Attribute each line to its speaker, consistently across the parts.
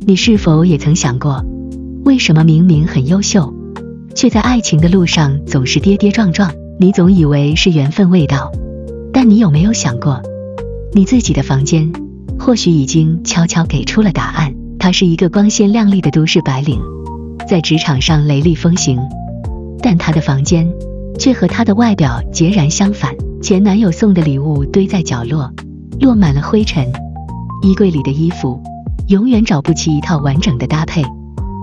Speaker 1: 你是否也曾想过，为什么明明很优秀，却在爱情的路上总是跌跌撞撞？你总以为是缘分未到，但你有没有想过，你自己的房间或许已经悄悄给出了答案。她是一个光鲜亮丽的都市白领，在职场上雷厉风行，但她的房间却和她的外表截然相反。前男友送的礼物堆在角落，落满了灰尘，衣柜里的衣服永远找不齐一套完整的搭配，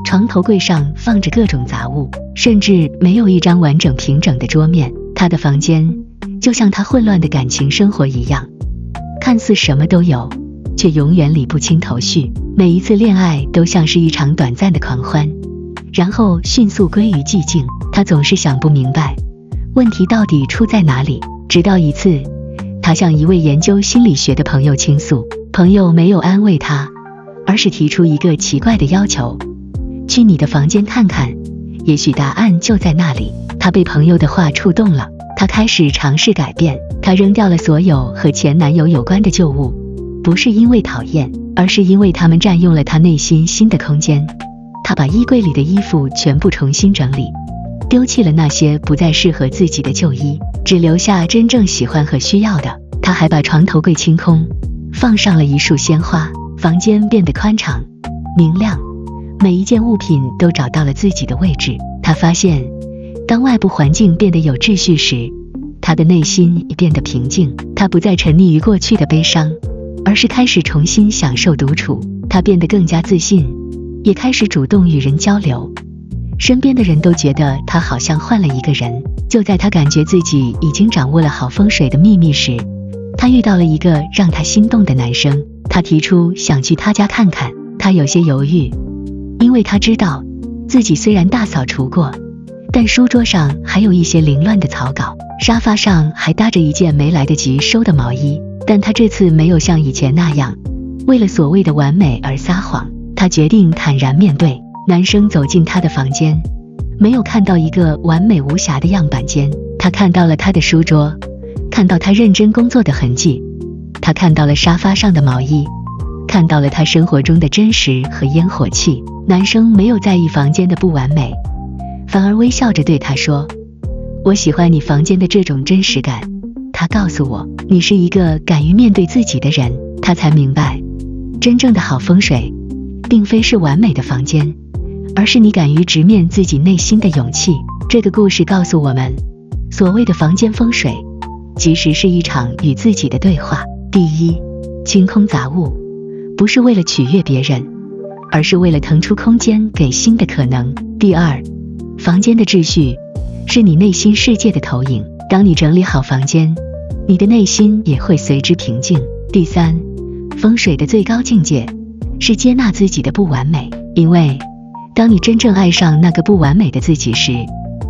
Speaker 1: 床头柜上放着各种杂物，甚至没有一张完整平整的桌面。她的房间就像她混乱的感情生活一样，看似什么都有，却永远理不清头绪。每一次恋爱都像是一场短暂的狂欢，然后迅速归于寂静。她总是想不明白问题到底出在哪里。直到一次，她向一位研究心理学的朋友倾诉，朋友没有安慰她，而是提出一个奇怪的要求：去你的房间看看，也许答案就在那里。她被朋友的话触动了，她开始尝试改变。她扔掉了所有和前男友有关的旧物，不是因为讨厌，而是因为他们占用了她内心新的空间。她把衣柜里的衣服全部重新整理，丢弃了那些不再适合自己的旧衣，只留下真正喜欢和需要的。她还把床头柜清空，放上了一束鲜花，房间变得宽敞明亮，每一件物品都找到了自己的位置。她发现，当外部环境变得有秩序时，她的内心也变得平静。她不再沉溺于过去的悲伤，而是开始重新享受独处。她变得更加自信，也开始主动与人交流。身边的人都觉得她好像换了一个人。就在她感觉自己已经掌握了好风水的秘密时，她遇到了一个让她心动的男生。他提出想去他家看看。她有些犹豫，因为她知道自己虽然大扫除过，但书桌上还有一些凌乱的草稿，沙发上还搭着一件没来得及收的毛衣。但她这次没有像以前那样为了所谓的完美而撒谎，她决定坦然面对。男生走进她的房间，没有看到一个完美无瑕的样板间，他看到了她的书桌，看到她认真工作的痕迹，他看到了沙发上的毛衣，看到了她生活中的真实和烟火气。男生没有在意房间的不完美，反而微笑着对她说：我喜欢你房间的这种真实感。他告诉我，你是一个敢于面对自己的人。他才明白，真正的好风水并非是完美的房间，而是你敢于直面自己内心的勇气。这个故事告诉我们，所谓的房间风水其实是一场与自己的对话。第一，清空杂物，不是为了取悦别人，而是为了腾出空间给新的可能。第二，房间的秩序是你内心世界的投影，当你整理好房间，你的内心也会随之平静。第三，风水的最高境界是接纳自己的不完美，因为当你真正爱上那个不完美的自己时，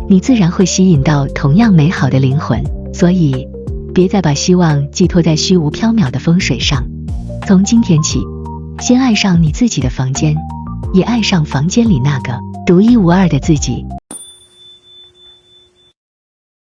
Speaker 1: 你自然会吸引到同样美好的灵魂。所以别再把希望寄托在虚无缥缈的风水上，从今天起，先爱上你自己的房间，也爱上房间里那个独一无二的自己。